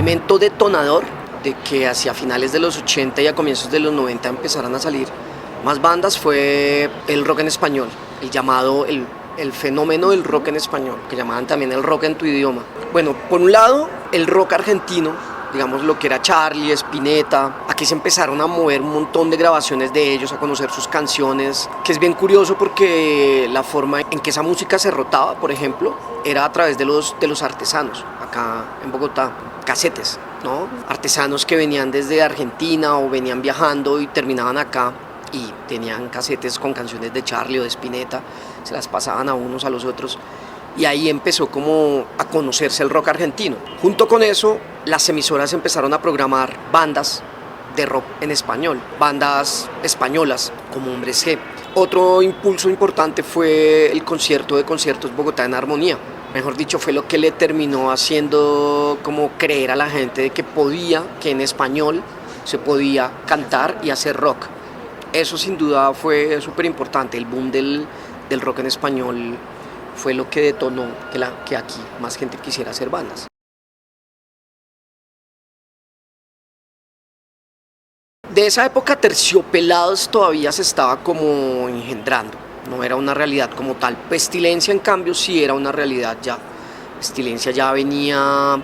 elemento detonador de que hacia finales de los 80 y a comienzos de los 90 empezaran a salir más bandas fue el rock en español, el fenómeno del rock en español, que llamaban también el rock en tu idioma. Bueno, por un lado, el rock argentino, digamos lo que era Charly, Spinetta. Aquí se empezaron a mover un montón de grabaciones de ellos, a conocer sus canciones, que es bien curioso porque la forma en que esa música se rotaba, por ejemplo, era a través de los artesanos, acá en Bogotá, casetes, ¿no? Artesanos que venían desde Argentina o venían viajando y terminaban acá y tenían casetes con canciones de Charly o de Spinetta, se las pasaban a unos a los otros. Y ahí empezó como a conocerse el rock argentino. Junto con eso, las emisoras empezaron a programar bandas de rock en español, bandas españolas como Hombres G. Otro impulso importante fue el concierto de conciertos Bogotá en Armonía. Mejor dicho, fue lo que le terminó haciendo como creer a la gente de que en español se podía cantar y hacer rock. Eso sin duda fue súper importante, el boom del rock en español fue lo que detonó que aquí más gente quisiera hacer bandas. De esa época Terciopelados todavía se estaba como engendrando, no era una realidad como tal. Pestilencia en cambio sí era una realidad ya. Pestilencia ya venía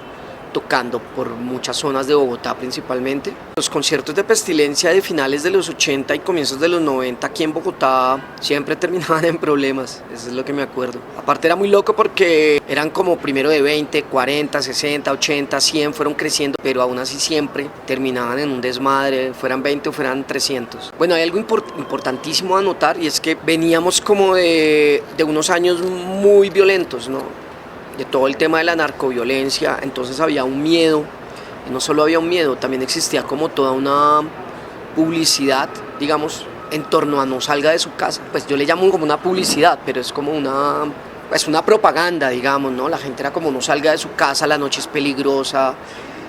tocando por muchas zonas de Bogotá principalmente. Los conciertos de Pestilencia de finales de los 80 y comienzos de los 90 aquí en Bogotá siempre terminaban en problemas, eso es lo que me acuerdo. Aparte era muy loco porque eran como primero de 20, 40, 60, 80, 100, fueron creciendo, pero aún así siempre terminaban en un desmadre, fueran 20 o fueran 300. Bueno, hay algo importantísimo a notar y es que veníamos como de unos años muy violentos, ¿no? De todo el tema de la narcoviolencia, entonces había un miedo, y no solo había un miedo, también existía como toda una publicidad, digamos, en torno a no salga de su casa. Pues yo le llamo como una publicidad, pero es como una propaganda, digamos, ¿no? La gente era como no salga de su casa, la noche es peligrosa,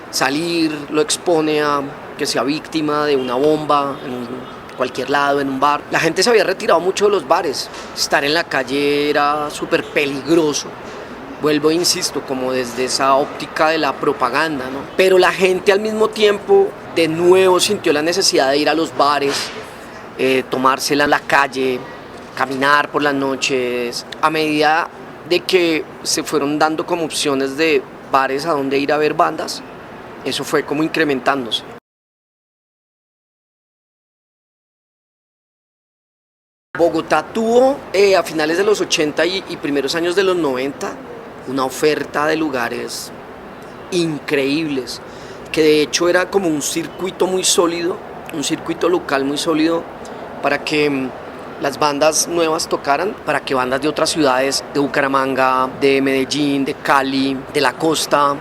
salir lo expone a que sea víctima de una bomba en cualquier lado, en un bar. La gente se había retirado mucho de los bares, estar en la calle era súper peligroso. Vuelvo e insisto, como desde esa óptica de la propaganda, ¿no? Pero la gente al mismo tiempo de nuevo sintió la necesidad de ir a los bares, tomársela en la calle, caminar por las noches, a medida de que se fueron dando como opciones de bares a donde ir a ver bandas, eso fue como incrementándose. Bogotá tuvo a finales de los 80 y primeros años de los 90 una oferta de lugares increíbles, que de hecho era como un circuito muy sólido, un circuito local muy sólido para que las bandas nuevas tocaran, para que bandas de otras ciudades, de Bucaramanga, de Medellín, de Cali, de la costa,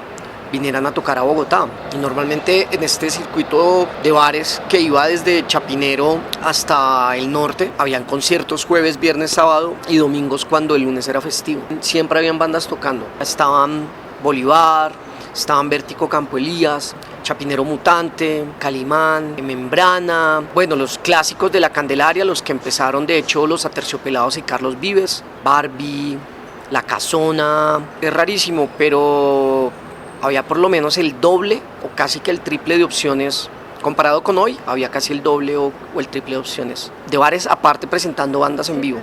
vinieran a tocar a Bogotá. Y normalmente en este circuito de bares que iba desde Chapinero hasta el norte, habían conciertos jueves, viernes, sábado y domingos cuando el lunes era festivo. Siempre habían bandas tocando. Estaban Bolívar, estaban Vértigo Campo Elías, Chapinero Mutante, Calimán, Membrana, bueno, los clásicos de la Candelaria, los que empezaron de hecho los Aterciopelados y Carlos Vives, Barbie, La Casona. Es rarísimo, pero había por lo menos el doble o casi que el triple de opciones. Comparado con hoy, había casi el doble o el triple de opciones de bares, aparte presentando bandas en vivo.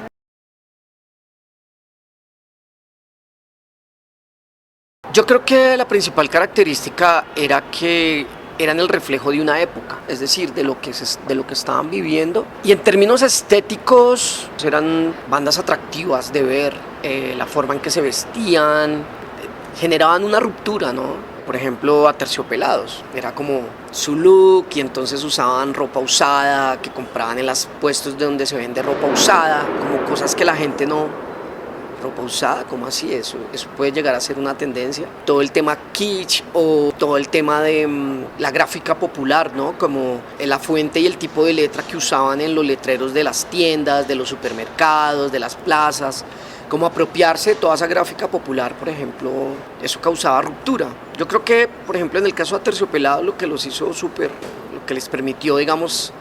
Yo creo que la principal característica era que eran el reflejo de una época, es decir, de lo que estaban viviendo. Y en términos estéticos, eran bandas atractivas de ver, la forma en que se vestían, generaban una ruptura, ¿no? Por ejemplo, Aterciopelados, era como su look y entonces usaban ropa usada, que compraban en los puestos de donde se vende ropa usada, como cosas que la gente no... Ropa usada, ¿cómo así? Eso puede llegar a ser una tendencia. Todo el tema kitsch o todo el tema de la gráfica popular, ¿no? Como la fuente y el tipo de letra que usaban en los letreros de las tiendas, de los supermercados, de las plazas. Como apropiarse de toda esa gráfica popular, por ejemplo, eso causaba ruptura. Yo creo que, por ejemplo, en el caso de Aterciopelados, lo que los hizo súper, lo que les permitió, digamos,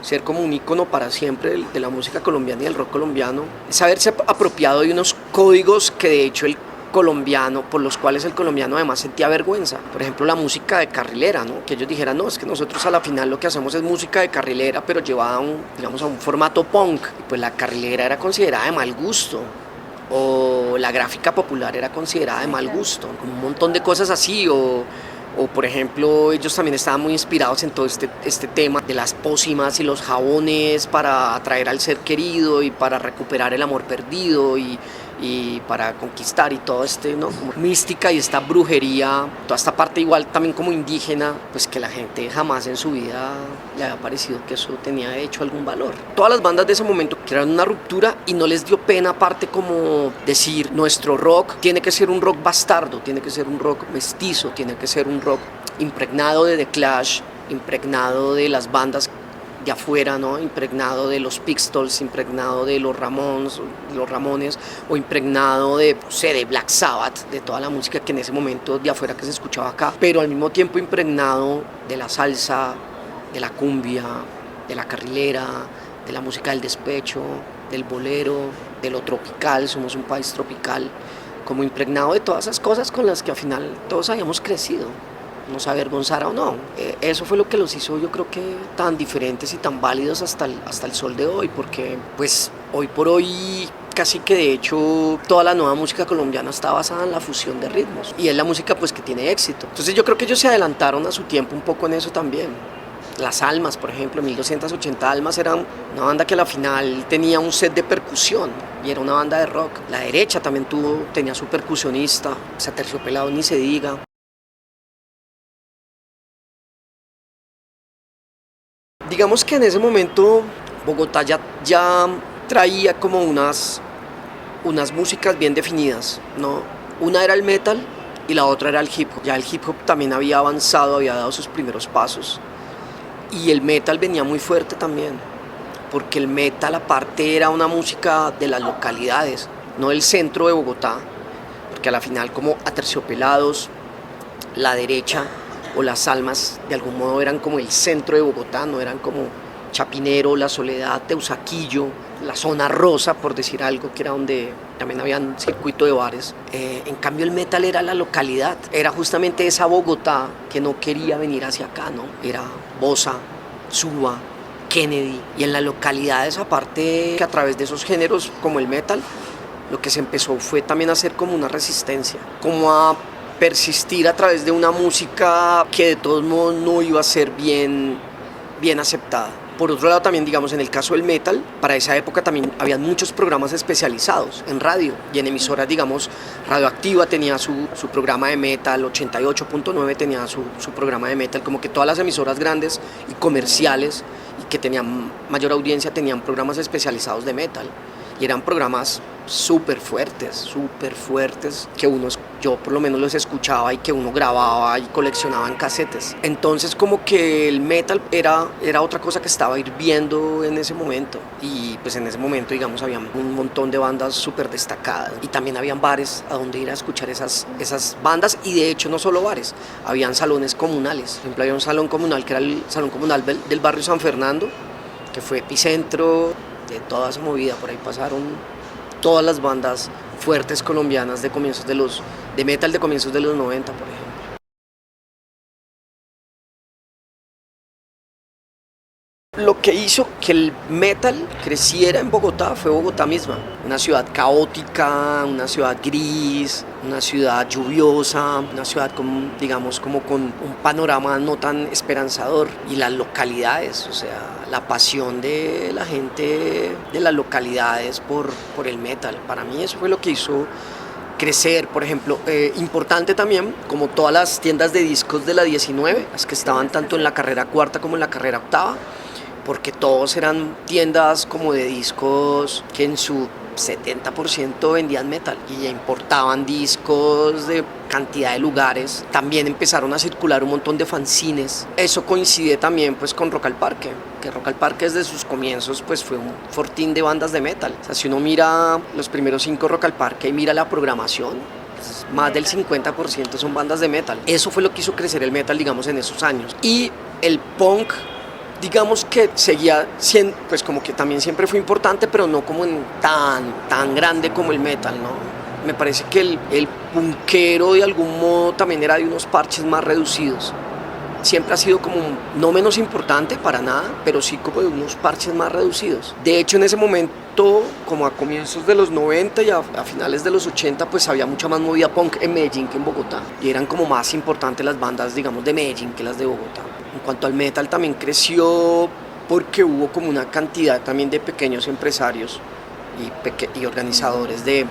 ser como un ícono para siempre de la música colombiana y del rock colombiano, es haberse apropiado de unos códigos que de hecho el colombiano, por los cuales el colombiano además sentía vergüenza. Por ejemplo, la música de carrilera, ¿no? Que ellos dijeran, no, es que nosotros a la final lo que hacemos es música de carrilera, pero llevada a un formato punk. Y pues la carrilera era considerada de mal gusto, o la gráfica popular era considerada de mal gusto, con un montón de cosas así, o por ejemplo, ellos también estaban muy inspirados en todo este tema de las pócimas y los jabones para atraer al ser querido y para recuperar el amor perdido y para conquistar y todo ¿no? Como mística y esta brujería, toda esta parte igual también como indígena, pues que la gente jamás en su vida le había parecido que eso tenía de hecho algún valor. Todas las bandas de ese momento crearon una ruptura y no les dio pena aparte como decir nuestro rock tiene que ser un rock bastardo, tiene que ser un rock mestizo, tiene que ser un rock impregnado de The Clash, impregnado de las bandas de afuera, ¿no? Impregnado de los Pistols, impregnado de los Ramones o impregnado de, no sé, de Black Sabbath, de toda la música que en ese momento de afuera que se escuchaba acá, pero al mismo tiempo impregnado de la salsa, de la cumbia, de la carrilera, de la música del despecho, del bolero, de lo tropical, somos un país tropical, como impregnado de todas esas cosas con las que al final todos habíamos crecido, nos avergonzara o no. Eso fue lo que los hizo, yo creo que tan diferentes y tan válidos hasta el sol de hoy, porque pues hoy por hoy casi que de hecho toda la nueva música colombiana está basada en la fusión de ritmos y es la música pues que tiene éxito. Entonces yo creo que ellos se adelantaron a su tiempo un poco en eso también. Las Almas, por ejemplo, 1280 Almas era una banda que a la final tenía un set de percusión y era una banda de rock. La Derecha también tenía su percusionista, Aterciopelados ni se diga. Digamos que en ese momento Bogotá ya traía como unas músicas bien definidas, ¿no? Una era el metal y la otra era el hip hop. Ya el hip hop también había avanzado, había dado sus primeros pasos. Y el metal venía muy fuerte también, porque el metal aparte era una música de las localidades, no del centro de Bogotá, porque a la final como Aterciopelados, La Derecha o Las Almas de algún modo eran como el centro de Bogotá, no eran como Chapinero, La Soledad, Teusaquillo, la zona rosa, por decir algo, que era donde también había un circuito de bares. En cambio el metal era la localidad, era justamente esa Bogotá que no quería venir hacia acá, ¿no? Era Bosa, Suba, Kennedy, y en las localidades aparte que a través de esos géneros como el metal, lo que se empezó fue también a hacer como una resistencia, como a persistir a través de una música que de todos modos no iba a ser bien aceptada. Por otro lado también, digamos, en el caso del metal, para esa época también había muchos programas especializados en radio y en emisoras, digamos, Radioactiva tenía su programa de metal, 88.9 tenía su programa de metal, como que todas las emisoras grandes y comerciales y que tenían mayor audiencia tenían programas especializados de metal y eran programas súper fuertes, que yo por lo menos los escuchaba y que uno grababa y coleccionaba en casetes. Entonces como que el metal era otra cosa que estaba hirviendo en ese momento y pues en ese momento digamos había un montón de bandas súper destacadas y también habían bares a donde ir a escuchar esas bandas y de hecho no solo bares, habían salones comunales. Por ejemplo había un salón comunal que era el Salón Comunal del barrio San Fernando, que fue epicentro de toda esa movida, por ahí pasaron todas las bandas fuertes colombianas de metal de comienzos de los 90, por ejemplo. Lo que hizo que el metal creciera en Bogotá fue Bogotá misma, una ciudad caótica, una ciudad gris, una ciudad lluviosa, una ciudad con, digamos, como con un panorama no tan esperanzador y las localidades, o sea, la pasión de la gente de las localidades por el metal. Para mí eso fue lo que hizo crecer, por ejemplo, importante también, como todas las tiendas de discos de la 19, las que estaban tanto en la carrera cuarta como en la carrera octava, porque todos eran tiendas como de discos que en su 70% vendían metal y importaban discos de cantidad de lugares. También empezaron a circular un montón de fanzines. Eso coincide también pues con Rock al Parque, que Rock al Parque desde sus comienzos pues fue un fortín de bandas de metal. O sea, si uno mira los primeros 5 Rock al Parque y mira la programación, pues, más del 50% son bandas de metal. Eso fue lo que hizo crecer el metal, digamos, en esos años. Y el punk, digamos que seguía siendo, pues como que también siempre fue importante, pero no como tan grande como el metal, ¿no? me parece que el punkero de algún modo también era de unos parches más reducidos. Siempre ha sido como no menos importante para nada, pero sí como de unos parches más reducidos. De hecho, en ese momento, como a comienzos de los 90 y a finales de los 80, pues había mucha más movida punk en Medellín que en Bogotá. Y eran como más importantes las bandas, digamos, de Medellín que las de Bogotá. En cuanto al metal, también creció porque hubo como una cantidad también de pequeños empresarios y organizadores de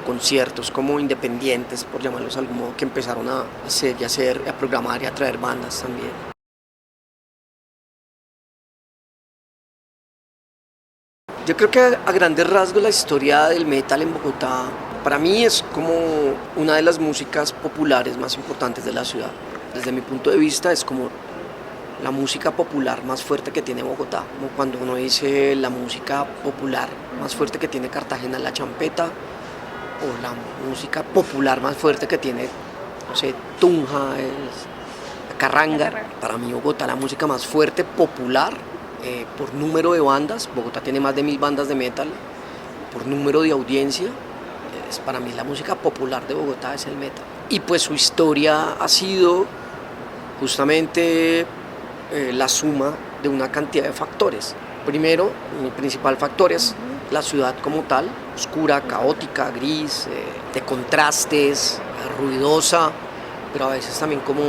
conciertos como independientes, por llamarlos de algún modo, que empezaron a hacer, a programar y a traer bandas también. Yo creo que a grandes rasgos la historia del metal en Bogotá para mí es como una de las músicas populares más importantes de la ciudad. Desde mi punto de vista es como la música popular más fuerte que tiene Bogotá, como cuando uno dice la música popular más fuerte que tiene Cartagena, la champeta, o la música popular más fuerte que tiene, no sé, Tunja, la carranga. Para mí Bogotá la música más fuerte, popular, por número de bandas. Bogotá tiene más de 1000 bandas de metal, por número de audiencia. Para mí la música popular de Bogotá es el metal. Y pues su historia ha sido justamente la suma de una cantidad de factores. Primero, mi principal factor es la ciudad como tal, oscura, caótica, gris, de contrastes, ruidosa, pero a veces también como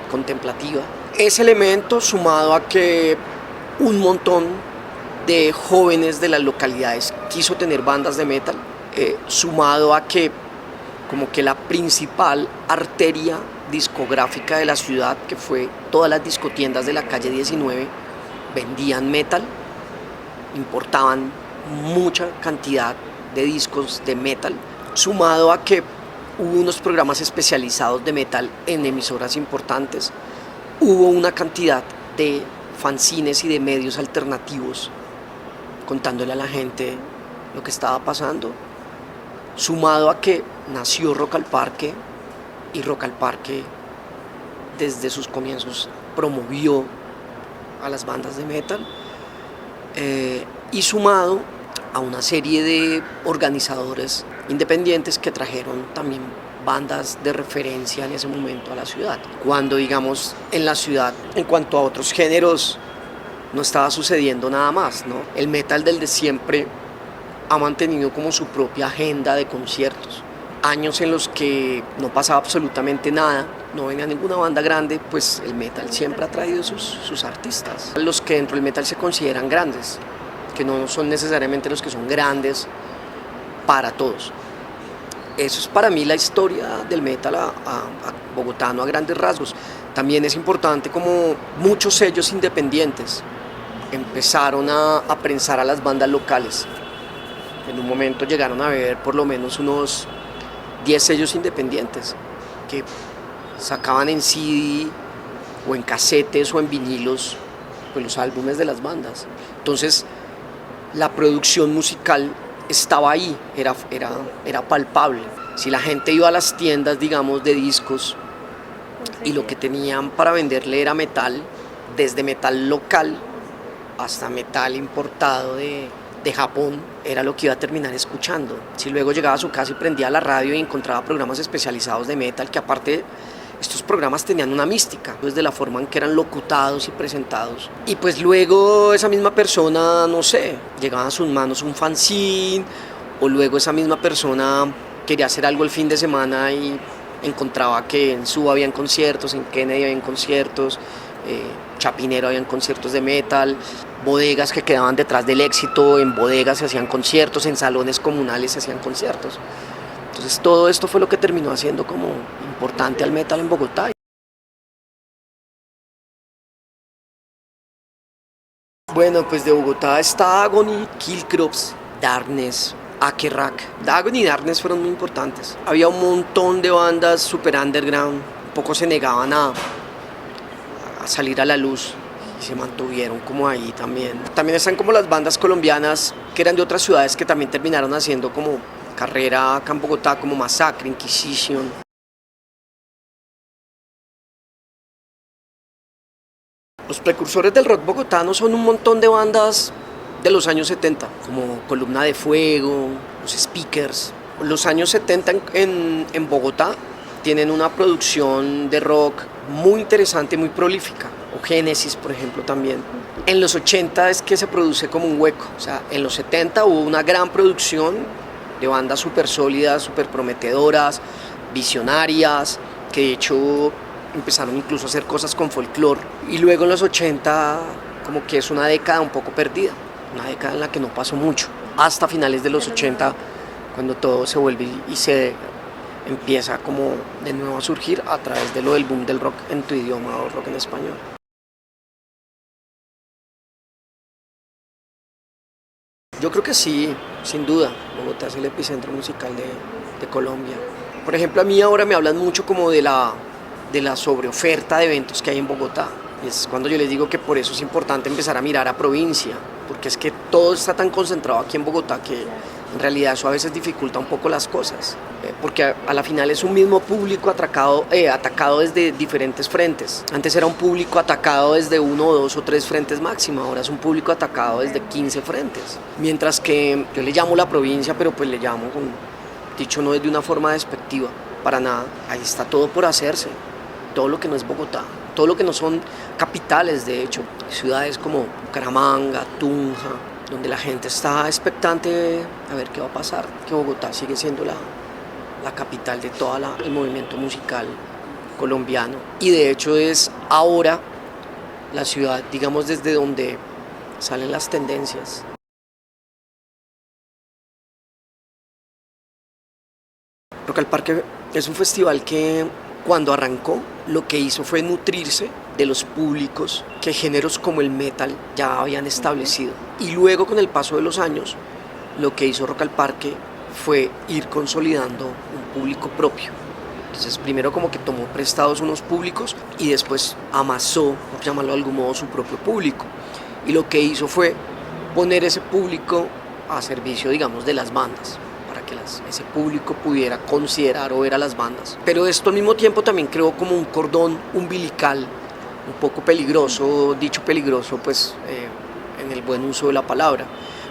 contemplativa. Ese elemento sumado a que un montón de jóvenes de las localidades quiso tener bandas de metal, sumado a que como que la principal arteria discográfica de la ciudad, que fue todas las discotiendas de la calle 19, vendían metal, importaban mucha cantidad de discos de metal, sumado a que hubo unos programas especializados de metal en emisoras importantes, hubo una cantidad de fanzines y de medios alternativos contándole a la gente lo que estaba pasando, sumado a que nació Rock al Parque, y Rock al Parque desde sus comienzos promovió a las bandas de metal, y sumado a una serie de organizadores independientes que trajeron también bandas de referencia en ese momento a la ciudad. Cuando, digamos, en la ciudad, en cuanto a otros géneros, no estaba sucediendo nada más, ¿no? El metal del de siempre ha mantenido como su propia agenda de conciertos. Años en los que no pasaba absolutamente nada, no venía ninguna banda grande, pues el metal siempre ha traído sus artistas. Los que dentro del metal se consideran grandes, que no son necesariamente los que son grandes para todos. Eso es para mí la historia del metal a bogotano a grandes rasgos. También es importante como muchos sellos independientes empezaron a prensar a las bandas locales. En un momento llegaron a haber por lo menos unos 10 sellos independientes que sacaban en CD o en casetes o en vinilos pues los álbumes de las bandas. Entonces la producción musical estaba ahí, era palpable. Si la gente iba a las tiendas, digamos, de discos y lo que tenían para venderle era metal, desde metal local hasta metal importado de Japón, era lo que iba a terminar escuchando. Si luego llegaba a su casa y prendía la radio y encontraba programas especializados de metal, que aparte estos programas tenían una mística, desde la forma en que eran locutados y presentados. Y pues luego esa misma persona, no sé, llegaba a sus manos un fanzine, o luego esa misma persona quería hacer algo el fin de semana y encontraba que en Suba habían conciertos, en Kennedy habían conciertos, Chapinero habían conciertos de metal, bodegas que quedaban detrás del éxito, en bodegas se hacían conciertos, en salones comunales se hacían conciertos. Entonces todo esto fue lo que terminó haciendo como importante al metal en Bogotá. Bueno, pues de Bogotá está Agony, Killcrops, Darkness, Akerrak. Agony y Darkness fueron muy importantes. Había un montón de bandas super underground, un poco se negaban a salir a la luz y se mantuvieron como ahí también. También están como las bandas colombianas que eran de otras ciudades que también terminaron haciendo como carrera acá en Bogotá, como Masacre, Inquisition. Los precursores del rock bogotano son un montón de bandas de los años 70, como Columna de Fuego, Los Speakers, Los años 70 en Bogotá tienen una producción de rock muy interesante, muy prolífica, o Génesis, por ejemplo, también. En los 80 es que se produce como un hueco, o sea, en los 70 hubo una gran producción de bandas súper sólidas, súper prometedoras, visionarias, que de hecho empezaron incluso a hacer cosas con folclore, y luego en los 80 como que es una década un poco perdida, una década en la que no pasó mucho, hasta finales de los 80, cuando todo se vuelve y se empieza como de nuevo a surgir a través de lo del boom del rock en tu idioma o rock en español. Yo creo que sí, sin duda, Bogotá es el epicentro musical de Colombia. Por ejemplo, a mí ahora me hablan mucho como de la sobreoferta de eventos que hay en Bogotá. Es cuando yo les digo que por eso es importante empezar a mirar a provincia, porque es que todo está tan concentrado aquí en Bogotá que en realidad eso a veces dificulta un poco las cosas, porque a la final es un mismo público atacado desde diferentes frentes. Antes era un público atacado desde uno, dos o tres frentes máximo, ahora es un público atacado desde 15 frentes. Mientras que yo le llamo la provincia, pero pues le llamo, dicho no es de una forma despectiva, para nada, ahí está todo por hacerse, todo lo que no es Bogotá, todo lo que no son capitales, de hecho, ciudades como Bucaramanga, Tunja, donde la gente está expectante a ver qué va a pasar, que Bogotá sigue siendo la capital de todo el movimiento musical colombiano, y de hecho es ahora la ciudad, digamos, desde donde salen las tendencias. Rock al Parque es un festival que cuando arrancó lo que hizo fue nutrirse de los públicos que géneros como el metal ya habían establecido. Y luego con el paso de los años lo que hizo Rock al Parque fue ir consolidando un público propio. Entonces primero como que tomó prestados unos públicos y después amasó, por llamarlo de algún modo, su propio público. Y lo que hizo fue poner ese público a servicio, digamos, de las bandas, que ese público pudiera considerar o ver a las bandas. Pero esto al mismo tiempo también creó como un cordón umbilical un poco peligroso, dicho peligroso pues en el buen uso de la palabra.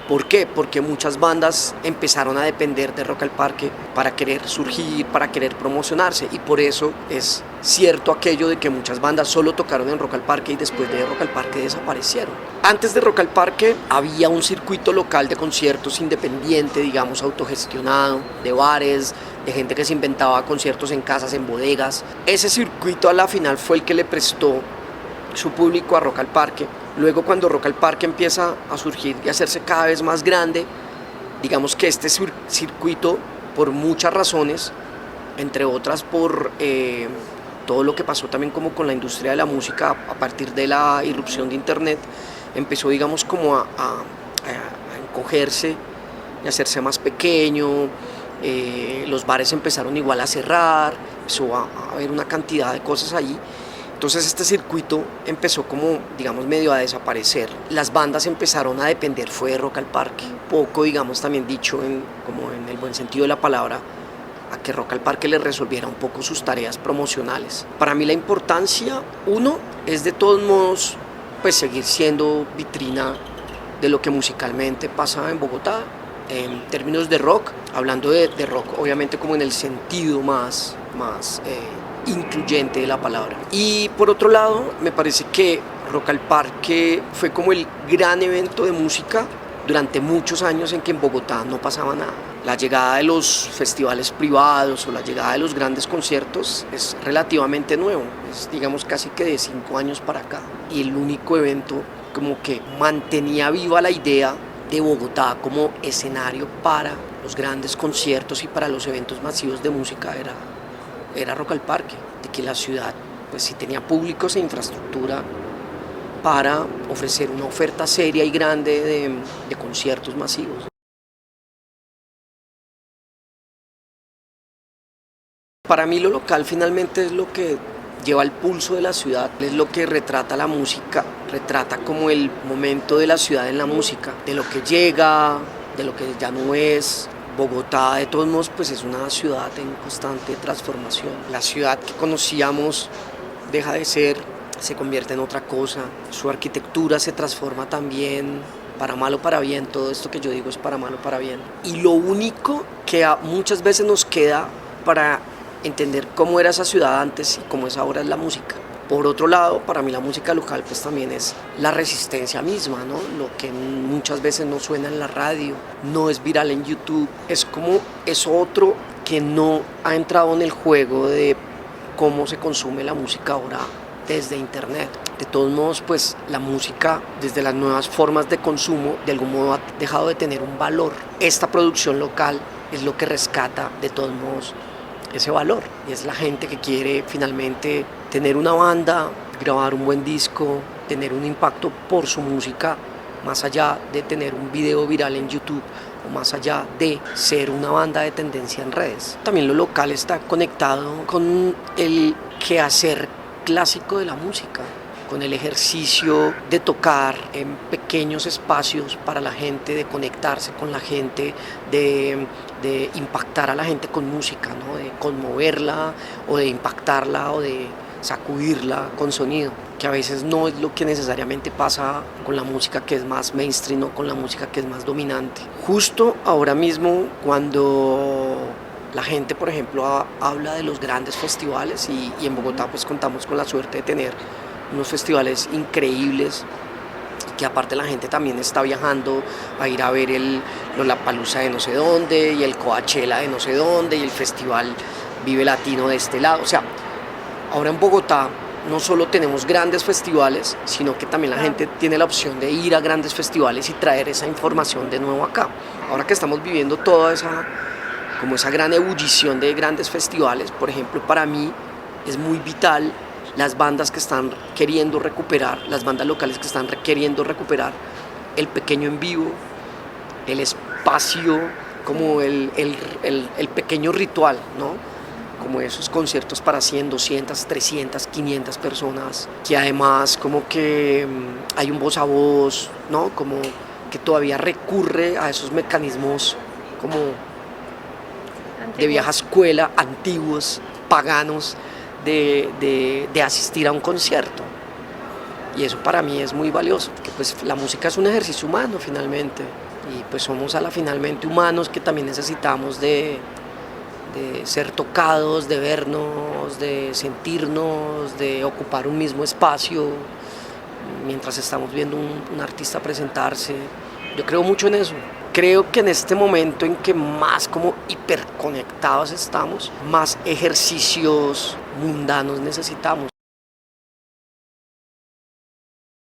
¿Por qué? Porque muchas bandas empezaron a depender de Rock al Parque para querer surgir, para querer promocionarse, y por eso es cierto aquello de que muchas bandas solo tocaron en Rock al Parque y después de Rock al Parque desaparecieron. Antes de Rock al Parque había un circuito local de conciertos independiente, digamos autogestionado, de bares, de gente que se inventaba conciertos en casas, en bodegas. Ese circuito a la final fue el que le prestó su público a Rock al Parque. Luego cuando Rock al Parque empieza a surgir y a hacerse cada vez más grande, digamos que este circuito, por muchas razones, entre otras por todo lo que pasó también como con la industria de la música a partir de la irrupción de internet, empezó digamos como a encogerse y a hacerse más pequeño, los bares empezaron igual a cerrar, empezó a haber una cantidad de cosas allí. Entonces este circuito empezó como, digamos, medio a desaparecer. Las bandas empezaron a depender, fue de Rock al Parque. Poco, digamos, también dicho como en el buen sentido de la palabra, a que Rock al Parque les resolviera un poco sus tareas promocionales. Para mí la importancia, uno, es de todos modos, pues seguir siendo vitrina de lo que musicalmente pasa en Bogotá. En términos de rock, hablando de rock, obviamente como en el sentido más incluyente de la palabra. Y por otro lado, me parece que Rock al Parque fue como el gran evento de música durante muchos años en que en Bogotá no pasaba nada. La llegada de los festivales privados o la llegada de los grandes conciertos es relativamente nuevo, es digamos casi que de 5 años para acá. Y el único evento como que mantenía viva la idea de Bogotá como escenario para los grandes conciertos y para los eventos masivos de música era Rock al Parque, de que la ciudad pues sí tenía públicos e infraestructura para ofrecer una oferta seria y grande de conciertos masivos. Para mí lo local finalmente es lo que lleva el pulso de la ciudad, es lo que retrata la música, retrata como el momento de la ciudad en la música, de lo que llega, de lo que ya no es. Bogotá, de todos modos, pues es una ciudad en constante transformación. La ciudad que conocíamos deja de ser, se convierte en otra cosa. Su arquitectura se transforma también para mal o para bien, todo esto que yo digo es para mal o para bien. Y lo único que muchas veces nos queda para entender cómo era esa ciudad antes y cómo es ahora es la música. Por otro lado, para mí la música local pues también es la resistencia misma, ¿no? Lo que muchas veces no suena en la radio, no es viral en YouTube, es como eso otro que no ha entrado en el juego de cómo se consume la música ahora desde internet. De todos modos, pues la música desde las nuevas formas de consumo de algún modo ha dejado de tener un valor. Esta producción local es lo que rescata de todos modos ese valor, y es la gente que quiere finalmente tener una banda, grabar un buen disco, tener un impacto por su música, más allá de tener un video viral en YouTube o más allá de ser una banda de tendencia en redes. También lo local está conectado con el quehacer clásico de la música, con el ejercicio de tocar en pequeños espacios para la gente, de conectarse con la gente, de impactar a la gente con música, ¿no? De conmoverla o de impactarla o de sacudirla con sonido, que a veces no es lo que necesariamente pasa con la música que es más mainstream o con la música que es más dominante. Justo ahora mismo, cuando la gente, por ejemplo, habla de los grandes festivales y en Bogotá pues contamos con la suerte de tener unos festivales increíbles, que aparte la gente también está viajando a ir a ver el Lollapalooza de no sé dónde y el Coachella de no sé dónde y el Festival Vive Latino de este lado. O sea, ahora en Bogotá no solo tenemos grandes festivales, sino que también la gente tiene la opción de ir a grandes festivales y traer esa información de nuevo acá. Ahora que estamos viviendo toda esa gran ebullición de grandes festivales, por ejemplo, para mí es muy vital las bandas que están queriendo recuperar, las bandas locales que están queriendo recuperar el pequeño en vivo, el espacio, como el pequeño ritual, ¿no? Como esos conciertos para 100, 200, 300, 500 personas, que además como que hay un voz a voz, ¿no? Como que todavía recurre a esos mecanismos como de vieja escuela, antiguos, paganos, de asistir a un concierto. Y eso para mí es muy valioso, porque pues la música es un ejercicio humano finalmente, y pues somos finalmente humanos que también necesitamos de ser tocados, de vernos, de sentirnos, de ocupar un mismo espacio mientras estamos viendo un artista presentarse. Yo creo mucho en eso. Creo que en este momento en que más como hiperconectados estamos, más ejercicios mundanos necesitamos.